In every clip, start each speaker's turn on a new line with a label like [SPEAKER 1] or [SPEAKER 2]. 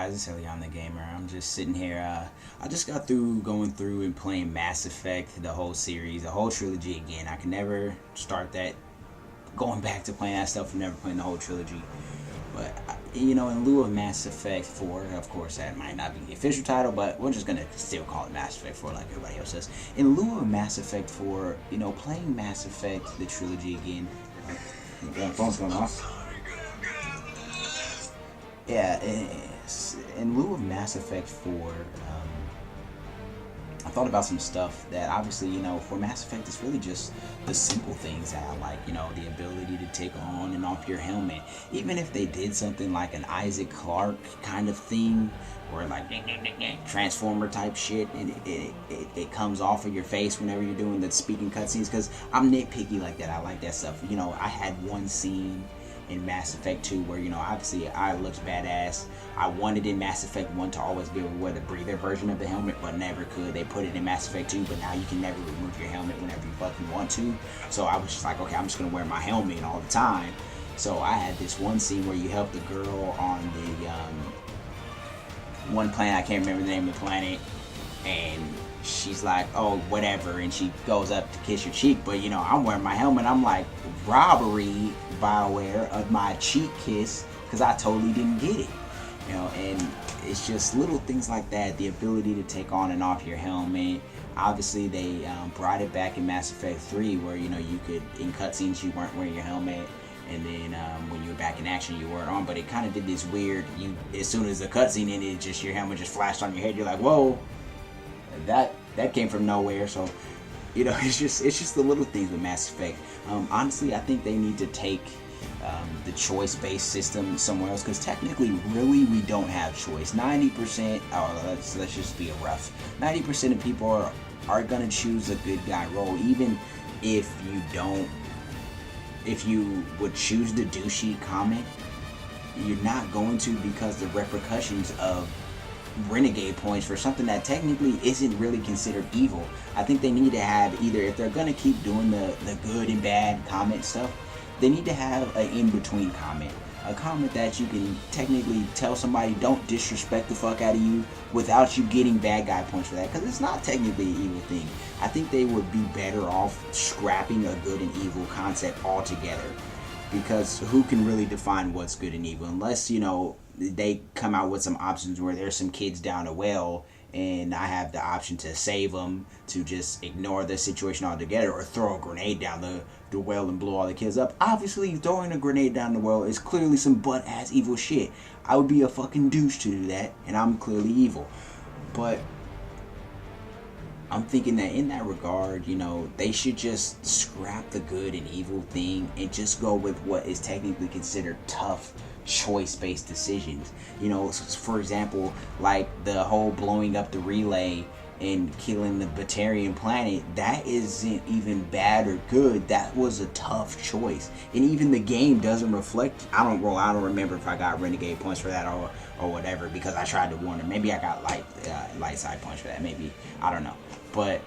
[SPEAKER 1] guys, it's Eleyon the Gamer. I'm just sitting here. I just got through going through and playing Mass Effect, the whole series, the whole trilogy again. I can never start that, going back to playing that stuff and never playing the whole trilogy. But, you know, in lieu of Mass Effect 4, of course, that might not be the official title, but we're just going to still call it Mass Effect 4 like everybody else does. In lieu of Mass Effect 4, you know, playing Mass Effect, the trilogy again. Yeah, phone's going off. Yeah, in lieu of Mass Effect 4, I thought about some stuff that obviously, you know, for Mass Effect, it's really just the simple things that I like, you know, the ability to take on and off your helmet. Even if they did something like an Isaac Clarke kind of thing, or like Transformer type shit, and it comes off of your face whenever you're doing the speaking cutscenes, because I'm nitpicky like that. I like that stuff. You know, I had one scene in Mass Effect 2 where, you know, obviously I looks badass. I wanted in Mass Effect 1 to always be able to wear the breather version of the helmet, but never could. They put it in Mass Effect 2, but now you can never remove your helmet whenever you fucking want to. So I was just like, okay, I'm just gonna wear my helmet all the time. So I had this one scene where you help the girl on the one planet, I can't remember the name of the planet, and she's like, oh, whatever, and she goes up to kiss your cheek, but, you know, I'm wearing my helmet. I'm like, robbery, BioWare, of my cheek kiss, because I totally didn't get it, you know. And it's just little things like that, the ability to take on and off your helmet. Obviously, they brought it back in Mass Effect 3, where, you know, you could, in cutscenes, you weren't wearing your helmet, and then when you were back in action, you weren't on. But it kind of did this weird, as soon as the cutscene ended, just your helmet just flashed on your head. You're like, whoa, that came from nowhere. So, you know, it's just the little things with Mass Effect. Honestly, I think they need to take the choice-based system somewhere else, because technically, really, we don't have choice. 90%, let's just be a rough. 90% of people are gonna choose a good guy role, even if you don't. If you would choose the douchey comment, you're not going to, because the repercussions of renegade points for something that technically isn't really considered evil. I think they need to have, either, if they're going to keep doing the good and bad comment stuff, they need to have an in-between comment. A comment that you can technically tell somebody, don't disrespect the fuck out of you, without you getting bad guy points for that, because it's not technically an evil thing. I think they would be better off scrapping a good and evil concept altogether, because who can really define what's good and evil, unless, you know, they come out with some options where there's some kids down a well and I have the option to save them, to just ignore the situation altogether, or throw a grenade down the well and blow all the kids up. Obviously, throwing a grenade down the well is clearly some butt-ass evil shit. I would be a fucking douche to do that, and I'm clearly evil. But I'm thinking that in that regard, you know, they should just scrap the good and evil thing and just go with what is technically considered tough choice-based decisions. You know, for example, like the whole blowing up the relay and killing the Batarian planet, that isn't even bad or good. That was a tough choice, and even the game doesn't reflect. I don't remember if I got renegade points for that or whatever, because I tried to warn her. Maybe I got light side points for that. Maybe, I don't know. But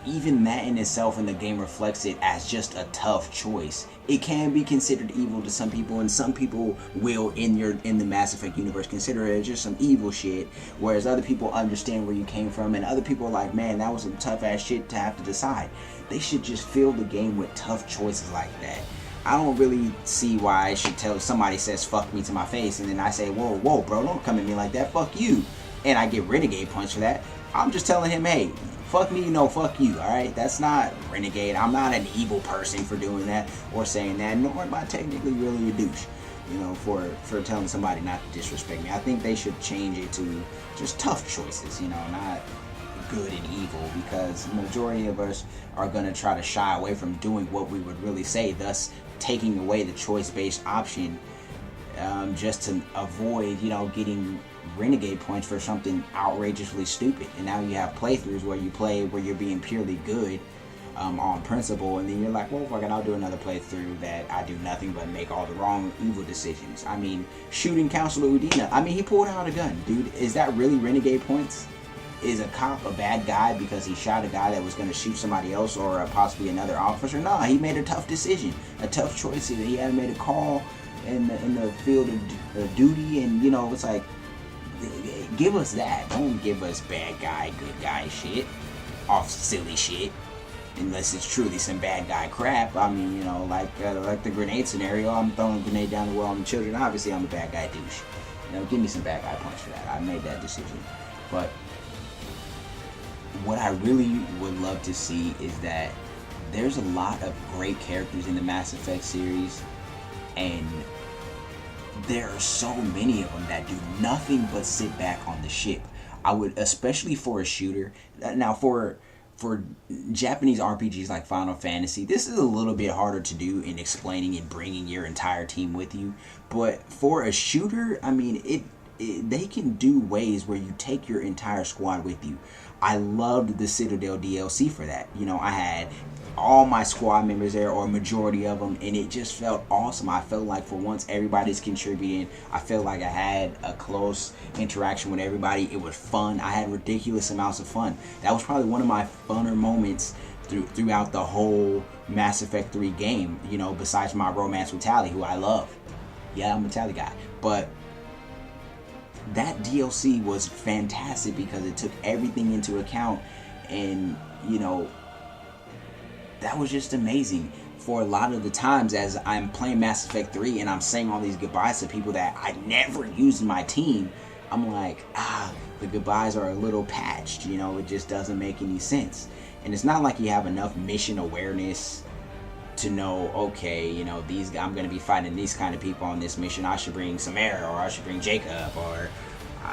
[SPEAKER 1] even that in itself, in the game, reflects it as just a tough choice. It can be considered evil to some people, and some people will, in the Mass Effect universe, consider it just some evil shit, whereas other people understand where you came from, and other people are like, man, that was some tough ass shit to have to decide. They should just fill the game with tough choices like that. I don't really see why I should tell somebody says fuck me to my face, and then I say, whoa bro, don't come at me like that, fuck you, and I get renegade points for that. I'm just telling him, hey, fuck me, no, fuck you, alright? That's not renegade. I'm not an evil person for doing that or saying that, nor am I technically really a douche, you know, for telling somebody not to disrespect me. I think they should change it to just tough choices, you know, not good and evil, because the majority of us are going to try to shy away from doing what we would really say, thus taking away the choice-based option, just to avoid, you know, getting renegade points for something outrageously stupid. And now you have playthroughs where you play where you're being purely good on principle, and then you're like, well, fucking, I'll do another playthrough that I do nothing but make all the wrong evil decisions. I mean, shooting Counselor Udina, I mean, he pulled out a gun, dude. Is that really renegade points? Is a cop a bad guy because he shot a guy that was going to shoot somebody else, or possibly another officer? No, he made a tough decision, a tough choice. He had made a call in the field of duty, and, you know, it's like, Give us that. Don't give us bad guy, good guy shit off silly shit. Unless it's truly some bad guy crap. I mean, you know, like the grenade scenario. I'm throwing a grenade down the wall on the children. Obviously, I'm a bad guy douche. You know, give me some bad guy punch for that. I made that decision. But what I really would love to see is that there's a lot of great characters in the Mass Effect series, and there are so many of them that do nothing but sit back on the ship. I would, especially for a shooter. Now, for Japanese RPGs like Final Fantasy, this is a little bit harder to do in explaining and bringing your entire team with you. But for a shooter, I mean, they can do ways where you take your entire squad with you. I loved the Citadel DLC for that. You know, I had all my squad members there, or a majority of them, and it just felt awesome. I felt like for once everybody's contributing. I felt like I had a close interaction with everybody. It was fun. I had ridiculous amounts of fun. That was probably one of my funner moments throughout the whole Mass Effect 3 game, you know, besides my romance with Tali, who I love. Yeah, I'm a Tali guy. But that DLC was fantastic because it took everything into account, and, you know, that was just amazing. For a lot of the times as I'm playing Mass Effect 3 and I'm saying all these goodbyes to people that I never used in my team, I'm like, the goodbyes are a little patched, you know, it just doesn't make any sense. And it's not like you have enough mission awareness to know, okay, you know, I'm going to be fighting these kind of people on this mission. I should bring Samara, or I should bring Jacob, or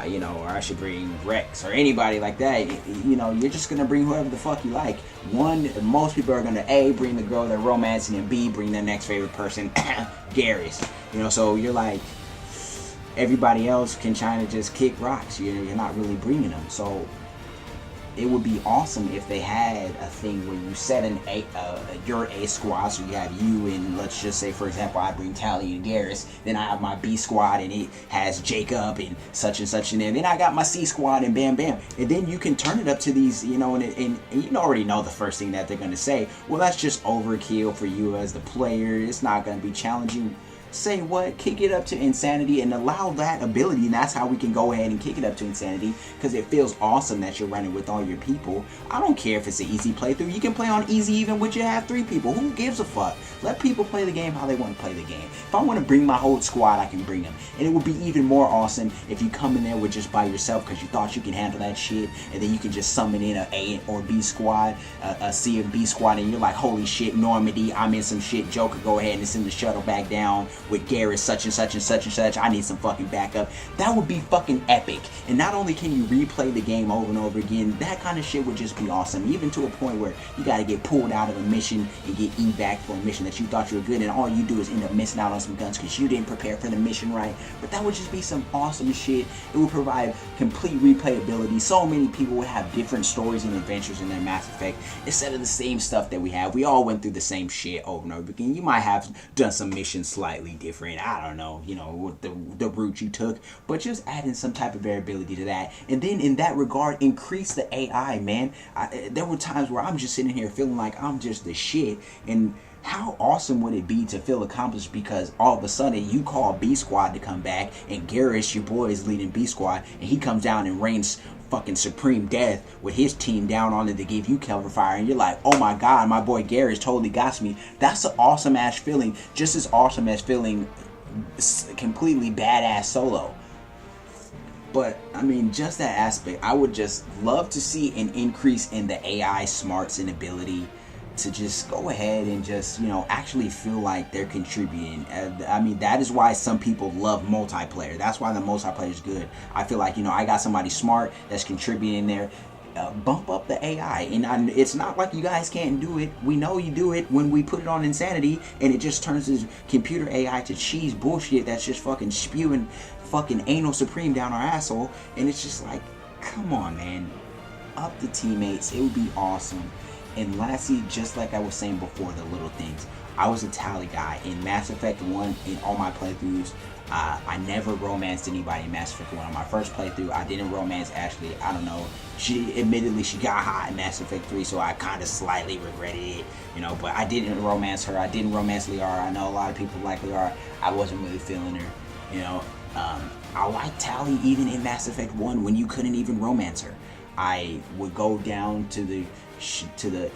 [SPEAKER 1] you know, or I should bring Rex, or anybody like that. You know, you're just gonna bring whoever the fuck you like. One, most people are gonna A, bring the girl they're romancing, and B, bring their next favorite person, Garrus. You know, so you're like, everybody else can try to just kick rocks. You're not really bringing them. So it would be awesome if they had a thing where you set your A squad, so you have you and, let's just say, for example, I bring Tali and Garrus, then I have my B squad and it has Jacob and such, and then I got my C squad and bam bam, and then you can turn it up to these, you know, and you already know the first thing that they're going to say, well, that's just overkill for you as the player, it's not going to be challenging. Say what? Kick it up to insanity and allow that ability, and that's how we can go ahead and kick it up to insanity, because it feels awesome that you're running with all your people. I don't care if it's an easy playthrough. You can play on easy even when you have 3 people. Who gives a fuck? Let people play the game how they want to play the game. If I want to bring my whole squad, I can bring them. And it would be even more awesome if you come in there with just by yourself because you thought you can handle that shit, and then you can just summon in A or B squad, a C and B squad, and you're like, holy shit, Normandy, I'm in some shit. Joker, go ahead and send the shuttle back down with Garrus, such and such and such and such. I need some fucking backup. That would be fucking epic. And not only can you replay the game over and over again, that kind of shit would just be awesome. Even to a point where you gotta get pulled out of a mission and get evac for a mission that you thought you were good, and all you do is end up missing out on some guns because you didn't prepare for the mission right. But that would just be some awesome shit. It would provide complete replayability. So many people would have different stories and adventures in their Mass Effect instead of the same stuff that we have. We all went through the same shit over and over again. You might have done some missions slightly different. I don't know, you know, what the route you took, but just adding some type of variability to that. And then in that regard, increase the AI, man. There were times where I'm just sitting here feeling like I'm just the shit, and how awesome would it be to feel accomplished because all of a sudden you call B squad to come back, and Garrus, your boy, is leading B squad, and he comes down and reigns fucking supreme death with his team down on it to give you cover fire, and you're like, oh my god, my boy Garrus totally got me. That's an awesome ass feeling, just as awesome as feeling completely badass solo. But I mean, just that aspect, I would just love to see an increase in the AI smarts and ability to just go ahead and just, you know, actually feel like they're contributing. I mean, that is why some people love multiplayer. That's why the multiplayer is good. I feel like, you know, I got somebody smart that's contributing there. Bump up the AI, and it's not like you guys can't do it. We know you do it when we put it on Insanity, and it just turns this computer AI to cheese bullshit that's just fucking spewing fucking anal supreme down our asshole, and it's just like, come on, man, up the teammates. It would be awesome. And lastly, just like I was saying before, the little things. I was a Tali guy in Mass Effect 1. In all my playthroughs, I never romanced anybody in Mass Effect 1. On my first playthrough, I didn't romance Ashley. I don't know. She got hot in Mass Effect 3, so I kind of slightly regretted it, you know, but I didn't romance her. I didn't romance Liara. I know a lot of people like Liara. I wasn't really feeling her, you know. I like Tali even in Mass Effect 1 when you couldn't even romance her. I would go down to the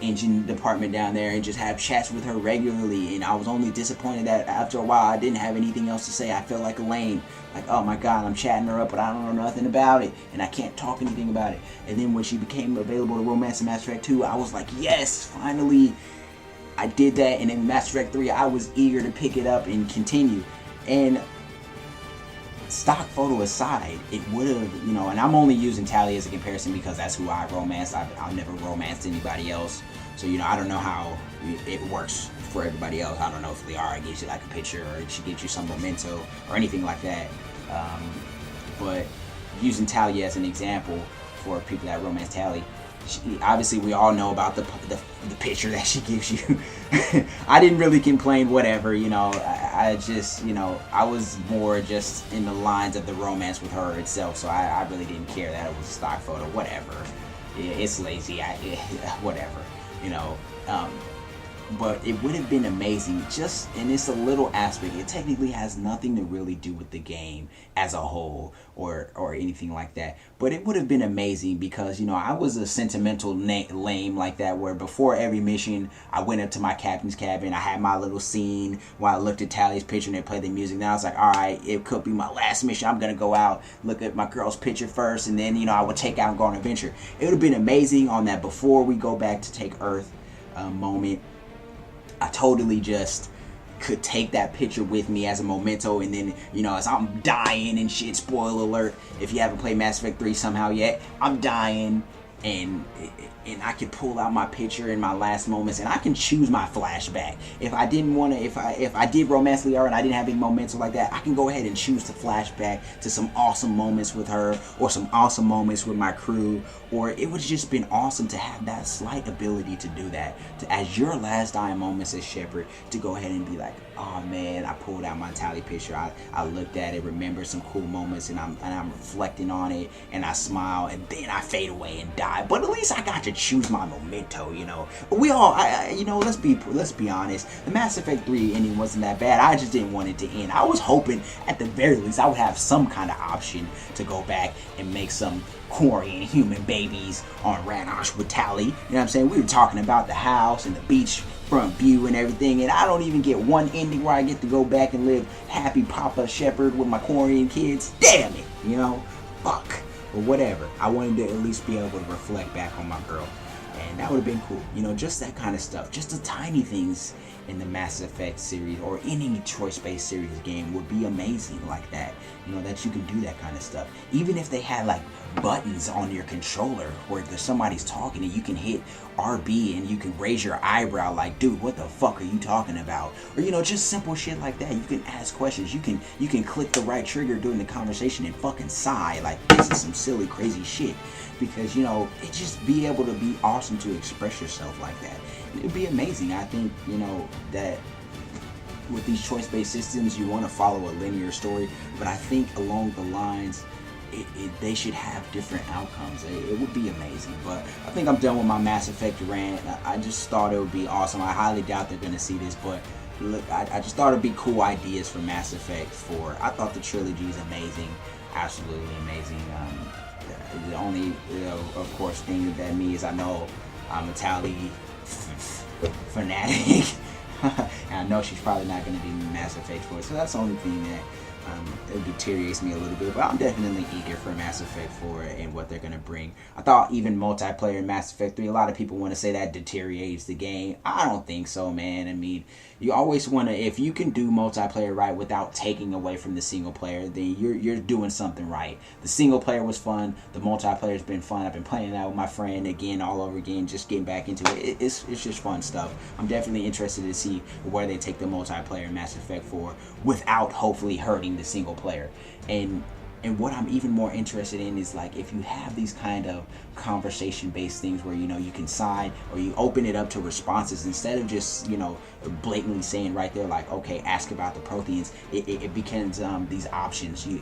[SPEAKER 1] engine department down there and just have chats with her regularly, and I was only disappointed that after a while I didn't have anything else to say. I felt like a lame, like, oh my god, I'm chatting her up but I don't know nothing about it and I can't talk anything about it. And then when she became available to romance in Mass Effect 2, I was like, yes, finally I did that. And in Mass Effect 3 I was eager to pick it up and continue. And stock photo aside, it would have, and I'm only using Tali as a comparison because that's who I romanced. I've never romanced anybody else, so I don't know how it works for everybody else. I don't know if Liara gives you like a picture or she gives you some memento or anything like that, but using Tali as an example for people that romance Tali, obviously we all know about the picture that she gives you. I didn't really complain, whatever, I just, I was more just in the lines of the romance with her itself, so I really didn't care that it was a stock photo, whatever. It's lazy, whatever, but it would have been amazing, and it's a little aspect. It technically has nothing to really do with the game as a whole or anything like that, but it would have been amazing because I was a sentimental lame like that, where before every mission I went up to my captain's cabin, I had my little scene while I looked at Tali's picture and they played the music. Then I was like, alright, it could be my last mission, I'm gonna go out, look at my girl's picture first, and then I would take out and go on an adventure. It would have been amazing on that before we go back to take Earth moment. I totally just could take that picture with me as a memento, and then as I'm dying and shit, spoiler alert if you haven't played Mass Effect 3 somehow yet, I'm dying and I can pull out my picture in my last moments, and I can choose my flashback. If I didn't want to, if I did romance Liara and I didn't have any momentum like that, I can go ahead and choose to flashback to some awesome moments with her or some awesome moments with my crew, or it would have just been awesome to have that slight ability to do that, to, as your last dying moments as Shepard, to go ahead and be like, oh man, I pulled out my Tali picture, I looked at it, remembered some cool moments, and I'm reflecting on it, and I smile, and then I fade away and die. But at least I got to choose my memento, We all, let's be honest. The Mass Effect 3 ending wasn't that bad. I just didn't want it to end. I was hoping at the very least I would have some kind of option to go back and make some Quarian human babies on Ranosh with Tali. You know what I'm saying? We were talking about the house and the beach front view and everything, and I don't even get one ending where I get to go back and live happy Papa Shepard with my Quarian kids. Damn it, fuck. But whatever. I wanted to at least be able to reflect back on my girl, and that would have been cool. Just that kind of stuff. Just the tiny things in the Mass Effect series or any choice-based series game would be amazing like that. That you can do that kind of stuff. Even if they had like buttons on your controller where there's somebody's talking and you can hit RB and you can raise your eyebrow like, dude, what the fuck are you talking about? Or just simple shit like that. You can ask questions. You can click the right trigger during the conversation and fucking sigh like this is some silly crazy shit, because it just be able to be awesome to express yourself like that. It'd be amazing. I think that with these choice-based systems you want to follow a linear story, but I think along the lines they should have different outcomes. It would be amazing. But I think I'm done with my Mass Effect rant. I just thought it would be awesome. I highly doubt they're going to see this, but look, I just thought it'd be cool ideas for Mass Effect 4. I thought the trilogy is amazing, absolutely amazing. The only, of course, thing that me is I know I'm a Tali fanatic, and I know she's probably not going to be Mass Effect 4, so that's the only thing that it deteriorates me a little bit, but I'm definitely eager for Mass Effect 4 and what they're going to bring. I thought even multiplayer in Mass Effect 3, a lot of people want to say that deteriorates the game. I don't think so, man. I mean, you always want to, if you can do multiplayer right without taking away from the single player, then you're doing something right. The single player was fun. The multiplayer's been fun. I've been playing that with my friend again, all over again, just getting back into it. It's just fun stuff. I'm definitely interested to see where they take the multiplayer in Mass Effect 4 without hopefully hurting the single player. And what I'm even more interested in is, like, if you have these kind of conversation-based things where, you can side or you open it up to responses instead of just, blatantly saying right there, like, okay, ask about the Protheans. It becomes these options. You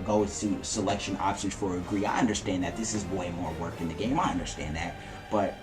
[SPEAKER 1] go to selection options for agree. I understand that this is way more work in the game. I understand that. But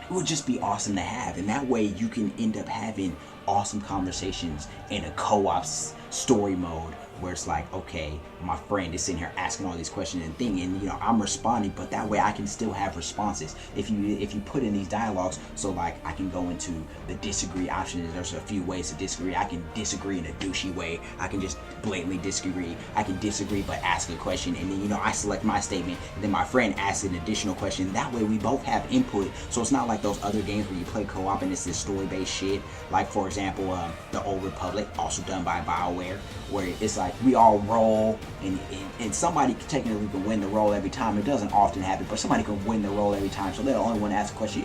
[SPEAKER 1] it would just be awesome to have. And that way you can end up having awesome conversations in a co-op story mode where it's like, okay, my friend is sitting here asking all these questions and thing, and I'm responding, but that way I can still have responses. If you put in these dialogues, so like I can go into the disagree option. There's a few ways to disagree. I can disagree in a douchey way. I can just blatantly disagree. I can disagree but ask a question, and then I select my statement, and then my friend asks an additional question. That way we both have input. So it's not like those other games where you play co-op and it's this story-based shit. Like for example, the Old Republic, also done by BioWare, where it's like we all roll, and somebody technically can win the roll every time. It doesn't often happen, but somebody can win the roll every time. So they're the only one to ask a question.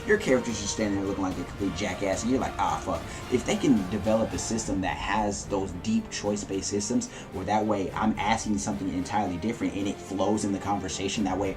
[SPEAKER 1] Your character's just standing there looking like a complete jackass, and you're like, ah, fuck. If they can develop a system that has those deep choice-based systems, where that way I'm asking something entirely different and it flows in the conversation. That way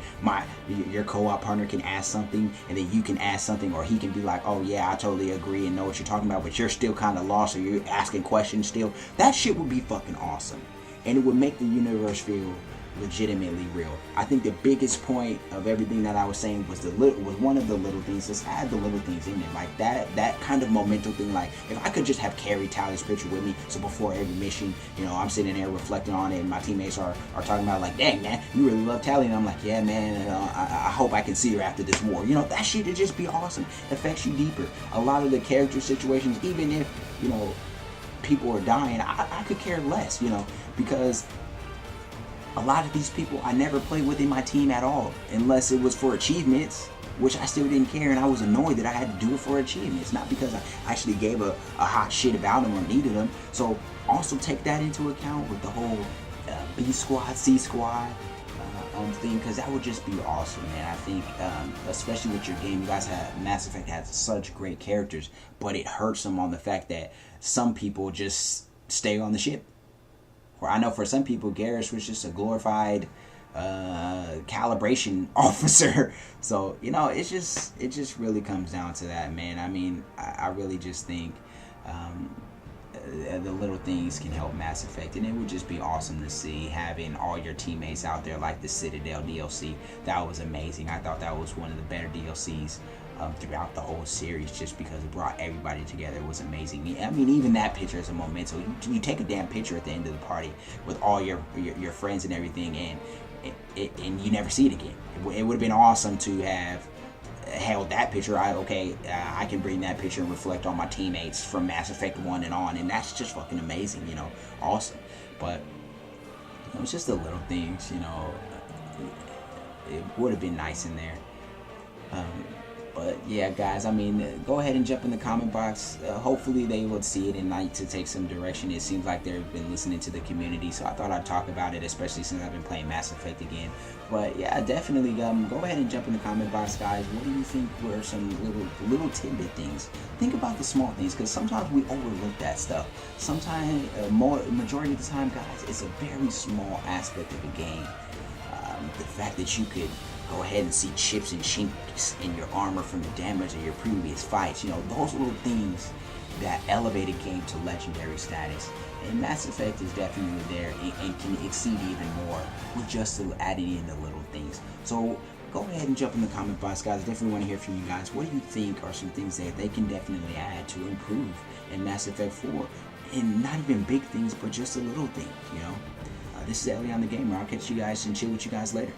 [SPEAKER 1] your co-op partner can ask something, and then you can ask something, or he can be like, oh yeah, I totally agree and know what you're talking about, but you're still kind of lost, or you're asking questions still. That shit would be fucking awesome, and it would make the universe feel legitimately real. I think the biggest point of everything that I was saying was one of the little things. Let's add the little things in there, like that kind of momentum thing. Like if I could just have Carrie Tyler's picture with me, so before every mission, I'm sitting there reflecting on it, and my teammates are talking about like, dang man, you really love Tally, and I'm like, yeah man, I hope I can see her after this war. That shit would just be awesome. It affects you deeper. A lot of the character situations, even if people are dying, I could care less, because a lot of these people I never played with in my team at all, unless it was for achievements, which I still didn't care, and I was annoyed that I had to do it for achievements, not because I actually gave a hot shit about them or needed them. So also take that into account with the whole B squad, C squad thing, because that would just be awesome, man. I think, especially with your game, you guys Mass Effect has such great characters, but it hurts them on the fact that some people just stay on the ship. Or I know for some people, Garrus was just a glorified calibration officer. So it just really comes down to that, man. I mean, I really just think the little things can help Mass Effect, and it would just be awesome to see having all your teammates out there, like the Citadel DLC. That was amazing. I thought that was one of the better DLCs throughout the whole series, just because it brought everybody together. It was amazing. I mean, even that picture is a memento. You take a damn picture at the end of the party with all your friends and everything, and you never see it again. It would have been awesome to have held that picture. I can bring that picture and reflect on my teammates from Mass Effect 1 and on, and that's just fucking amazing, awesome. But it's just the little things, it would have been nice in there. But yeah, guys, I mean, go ahead and jump in the comment box. Hopefully they would see it and like to take some direction. It seems like they've been listening to the community, so I thought I'd talk about it, especially since I've been playing Mass Effect again. But yeah, definitely go ahead and jump in the comment box, guys. What do you think were some little tidbit things? Think about the small things, because sometimes we overlook that stuff. Sometimes, majority of the time, guys, it's a very small aspect of the game. The fact that you could go ahead and see chips and chinks in your armor from the damage of your previous fights. Those little things that elevate a game to legendary status. And Mass Effect is definitely there and can exceed even more with just adding in the little things. So go ahead and jump in the comment box, guys. Definitely want to hear from you guys. What do you think are some things that they can definitely add to improve in Mass Effect 4? And not even big things, but just a little thing, This is Eleyon, the Gamer. I'll catch you guys and chill with you guys later.